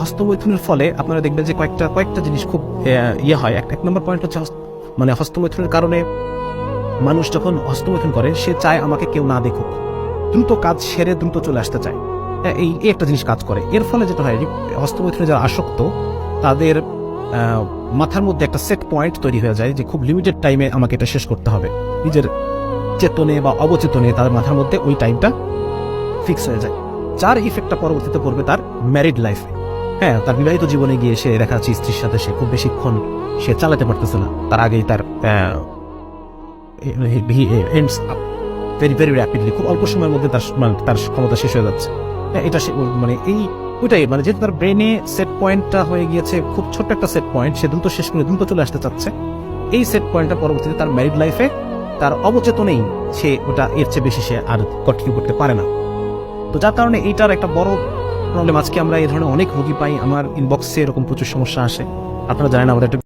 হস্তমৈথুনের ফলে আপনারা দেখবেন যে কয়েকটা জিনিস খুব ইয়ে হয়। এক নম্বর পয়েন্ট হচ্ছে মানে হস্তমৈথুনের কারণে মানুষ যখন হস্তমৈথুন করে সে চায় আমাকে কেউ না দেখুক, দ্রুত কাজ সেরে দ্রুত চলে আসতে চায়। এই একটা জিনিস কাজ করে। এর ফলে যেটা হয়, হস্তমৈথুনে যারা আসক্ত তাদের মাথার মধ্যে একটা সেট পয়েন্ট তৈরি হয়ে যায় যে খুব লিমিটেড টাইমে আমাকে এটা শেষ করতে হবে। নিজের চেতনে বা অবচেতনে তাদের মাথার মধ্যে ওই টাইমটা ফিক্স হয়ে যায়, যার ইফেক্টটা পরবর্তীতে পড়বে তার ম্যারিড লাইফে। হ্যাঁ, তার বিবাহিত জীবনে গিয়ে সে দেখা যাচ্ছে স্ত্রীর সাথে সে খুব বেশিক্ষণ সে চালাতে পারতেছে না, তার আগেই তার ends up very very rapidly, খুব অল্প সময়ের মধ্যে তার ক্ষমতা শেষ হয়ে যাচ্ছে। এটা মানে ওইটাই মানে যেহেতু তার ব্রেনে সেট পয়েন্টটা হয়ে গিয়েছে খুব ছোট্ট একটা সেট পয়েন্ট, সে দ্রুত শেষ করে দ্রুত চলে আসতে চাচ্ছে। এই সেট পয়েন্টটা পরবর্তীতে তার ম্যারিড লাইফে তার অবচেতনেই সে ওটা এর চেয়ে বেশি সে আর কন্টিনিউ করতে পারে না। তো যার কারণে এইটার একটা বড় প্রবলেম। আজকে আমরা এই ধরনের অনেক রোগী পাই, আমার ইনবক্সে এরকম প্রচুর সমস্যা আসে। আপনারা জানেন আমাদের